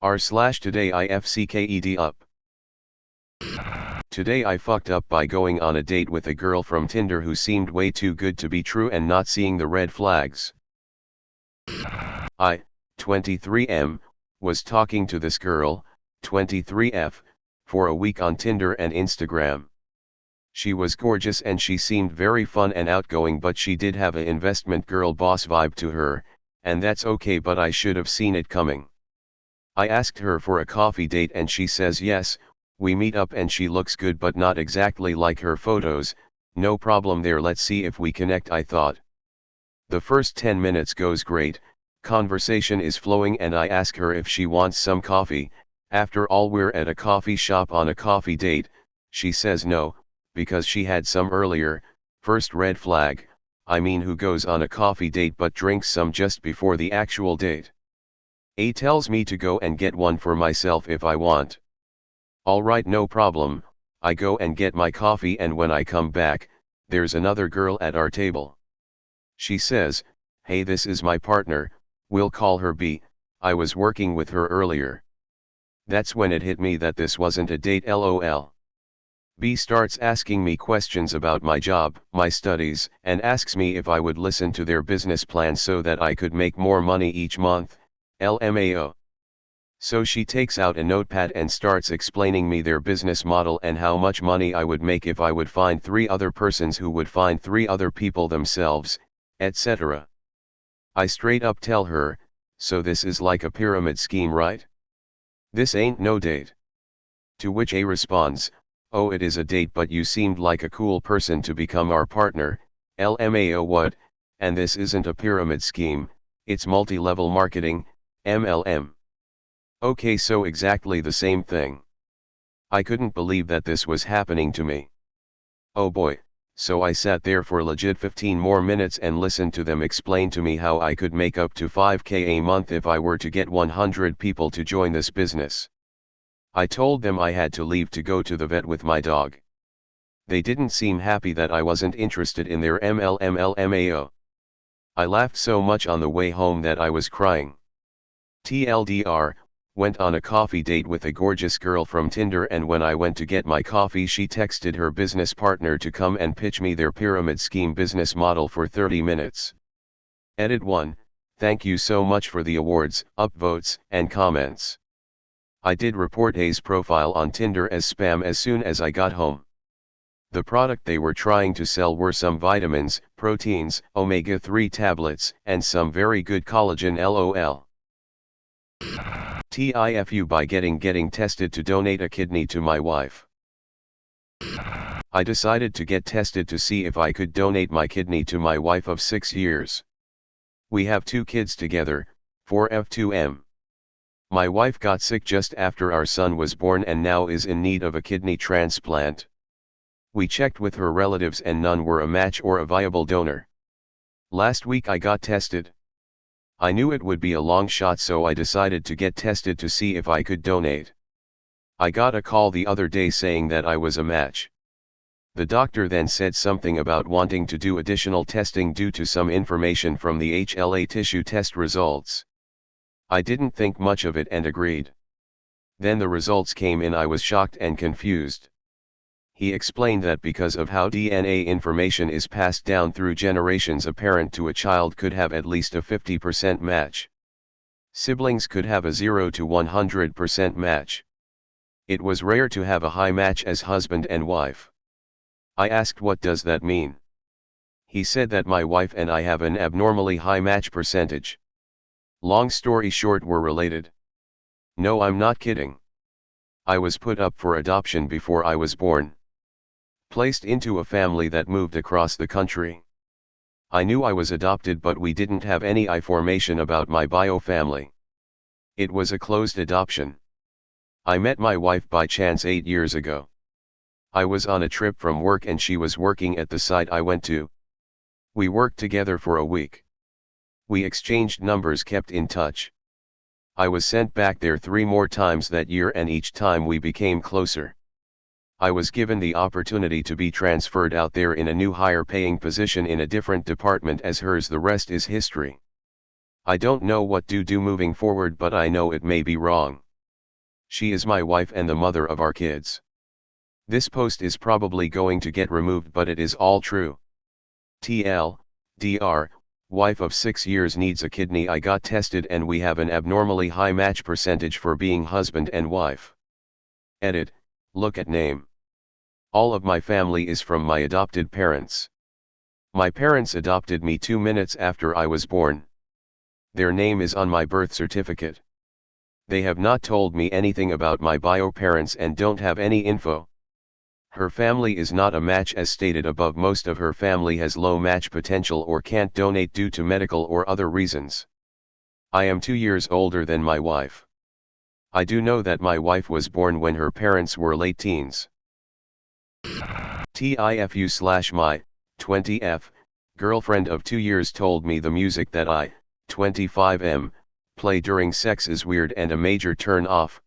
r/today ifcked up. Today I fucked up by going on a date with a girl from Tinder who seemed way too good to be true and not seeing the red flags. I, 23M, was talking to this girl, 23F, for a week on Tinder and Instagram. She was gorgeous and she seemed very fun and outgoing, but she did have a investment girl boss vibe to her, and that's okay, but I should have seen it coming. I asked her for a coffee date and she says yes. We meet up and she looks good but not exactly like her photos. No problem there, let's see if we connect, I thought. The first 10 minutes goes great, conversation is flowing and I ask her if she wants some coffee. After all, we're at a coffee shop on a coffee date. She says no, because she had some earlier. First red flag. I mean, who goes on a coffee date but drinks some just before the actual date? A tells me to go and get one for myself if I want. Alright, no problem. I go and get my coffee, and when I come back, there's another girl at our table. She says, "Hey, this is my partner, we'll call her B, I was working with her earlier." That's when it hit me that this wasn't a date, lol. B starts asking me questions about my job, my studies, and asks me if I would listen to their business plan so that I could make more money each month, LMAO. So she takes out a notepad and starts explaining me their business model and how much money I would make if I would find 3 other persons who would find 3 other people themselves, etc. I straight up tell her, so this is like a pyramid scheme, right? This ain't no date. To which A responds, "Oh, it is a date, but you seemed like a cool person to become our partner, LMAO what, and this isn't a pyramid scheme, it's multi-level marketing, MLM. Okay, so exactly the same thing." I couldn't believe that this was happening to me. Oh boy, so I sat there for legit 15 more minutes and listened to them explain to me how I could make up to 5K a month if I were to get 100 people to join this business. I told them I had to leave to go to the vet with my dog. They didn't seem happy that I wasn't interested in their MLMLMAO. I laughed so much on the way home that I was crying. TLDR, went on a coffee date with a gorgeous girl from Tinder, and when I went to get my coffee she texted her business partner to come and pitch me their pyramid scheme business model for 30 minutes. Edit 1, thank you so much for the awards, upvotes, and comments. I did report A's profile on Tinder as spam as soon as I got home. The product they were trying to sell were some vitamins, proteins, omega-3 tablets, and some very good collagen, lol. TIFU by getting tested to donate a kidney to my wife. I decided to get tested to see if I could donate my kidney to my wife of 6 years. We have 2 kids together, 4F2M. My wife got sick just after our son was born and now is in need of a kidney transplant. We checked with her relatives and none were a match or a viable donor. Last week I got tested. I knew it would be a long shot, so I decided to get tested to see if I could donate. I got a call the other day saying that I was a match. The doctor then said something about wanting to do additional testing due to some information from the HLA tissue test results. I didn't think much of it and agreed. Then the results came in. I was shocked and confused. He explained that because of how DNA information is passed down through generations, a parent to a child could have at least a 50% match. Siblings could have a 0 to 100% match. It was rare to have a high match as husband and wife. I asked, what does that mean? He said that my wife and I have an abnormally high match percentage. Long story short, we're related. No, I'm not kidding. I was put up for adoption before I was born. Placed into a family that moved across the country. I knew I was adopted, but we didn't have any information about my bio family. It was a closed adoption. I met my wife by chance 8 years ago. I was on a trip from work and she was working at the site I went to. We worked together for a week. We exchanged numbers, kept in touch. I was sent back there 3 more times that year and each time we became closer. I was given the opportunity to be transferred out there in a new higher paying position in a different department as hers. The rest is history. I don't know what to do moving forward, but I know it may be wrong. She is my wife and the mother of our kids. This post is probably going to get removed, but it is all true. TL, DR, wife of 6 years needs a kidney. I got tested and we have an abnormally high match percentage for being husband and wife. Edit, look at name. All of my family is from my adopted parents. My parents adopted me 2 minutes after I was born. Their name is on my birth certificate. They have not told me anything about my bio parents and don't have any info. Her family is not a match as stated above. Most of her family has low match potential or can't donate due to medical or other reasons. I am 2 years older than my wife. I do know that my wife was born when her parents were late teens. TIFU/my 20F girlfriend of 2 years told me the music that I, 25M, play during sex is weird and a major turn off.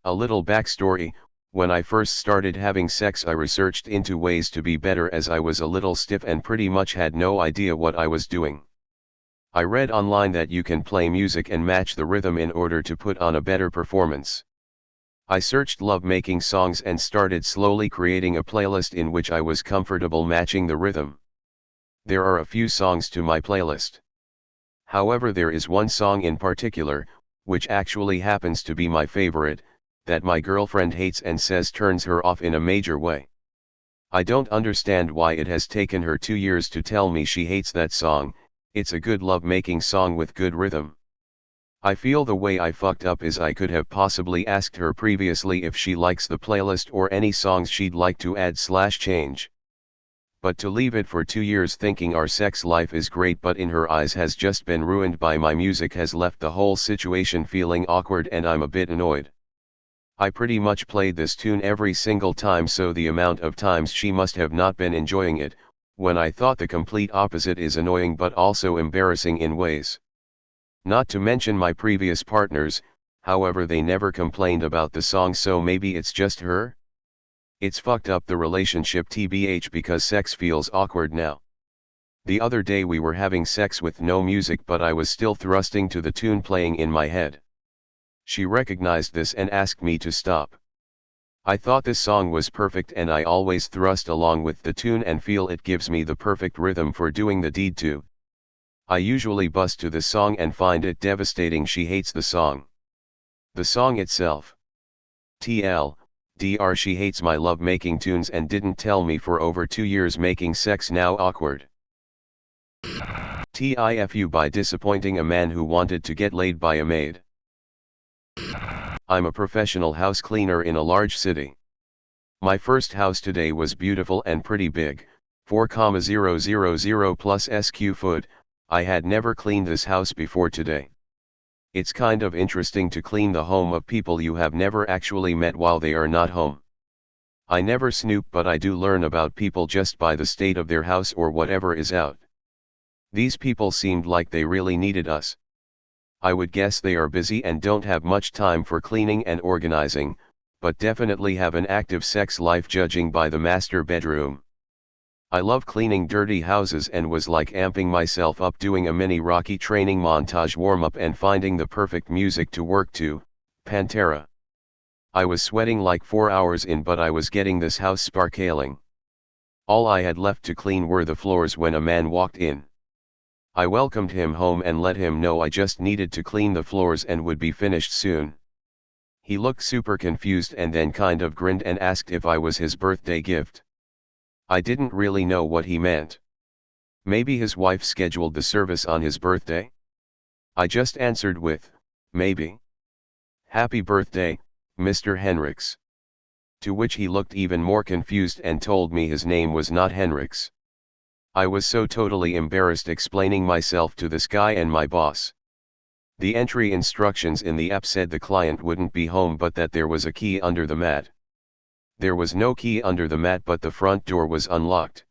A little backstory: when I first started having sex I researched into ways to be better as I was a little stiff and pretty much had no idea what I was doing. I read online that you can play music and match the rhythm in order to put on a better performance. I searched love-making songs and started slowly creating a playlist in which I was comfortable matching the rhythm. There are a few songs to my playlist. However, there is one song in particular, which actually happens to be my favorite, that my girlfriend hates and says turns her off in a major way. I don't understand why it has taken her 2 years to tell me she hates that song. It's a good love-making song with good rhythm. I feel the way I fucked up is I could have possibly asked her previously if she likes the playlist or any songs she'd like to add/change. But to leave it for 2 years thinking our sex life is great but in her eyes has just been ruined by my music has left the whole situation feeling awkward and I'm a bit annoyed. I pretty much played this tune every single time, so the amount of times she must have not been enjoying it, when I thought the complete opposite is annoying but also embarrassing in ways. Not to mention my previous partners, however they never complained about the song, so maybe it's just her? It's fucked up the relationship tbh because sex feels awkward now. The other day we were having sex with no music but I was still thrusting to the tune playing in my head. She recognized this and asked me to stop. I thought this song was perfect and I always thrust along with the tune and feel it gives me the perfect rhythm for doing the deed to. I usually bust to the song and find it devastating she hates the song. The song itself. TLDR, she hates my love making tunes and didn't tell me for over 2 years, making sex now awkward. TIFU by disappointing a man who wanted to get laid by a maid. I'm a professional house cleaner in a large city. My first house today was beautiful and pretty big, 4,000 plus sq foot. I had never cleaned this house before today. It's kind of interesting to clean the home of people you have never actually met while they are not home. I never snoop, but I do learn about people just by the state of their house or whatever is out. These people seemed like they really needed us. I would guess they are busy and don't have much time for cleaning and organizing, but definitely have an active sex life judging by the master bedroom. I love cleaning dirty houses and was like amping myself up doing a mini Rocky training montage warm-up and finding the perfect music to work to, Pantera. I was sweating like 4 hours in, but I was getting this house sparkling. All I had left to clean were the floors when a man walked in. I welcomed him home and let him know I just needed to clean the floors and would be finished soon. He looked super confused and then kind of grinned and asked if I was his birthday gift. I didn't really know what he meant. Maybe his wife scheduled the service on his birthday? I just answered with, maybe. Happy birthday, Mr. Henricks. To which he looked even more confused and told me his name was not Henricks. I was so totally embarrassed explaining myself to this guy and my boss. The entry instructions in the app said the client wouldn't be home but that there was a key under the mat. There was no key under the mat, but the front door was unlocked.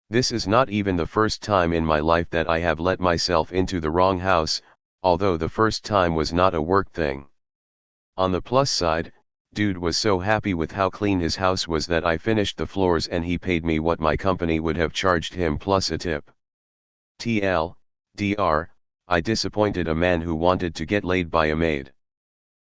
This is not even the first time in my life that I have let myself into the wrong house, although the first time was not a work thing. On the plus side, dude was so happy with how clean his house was that I finished the floors and he paid me what my company would have charged him plus a tip. TL, DR, I disappointed a man who wanted to get laid by a maid.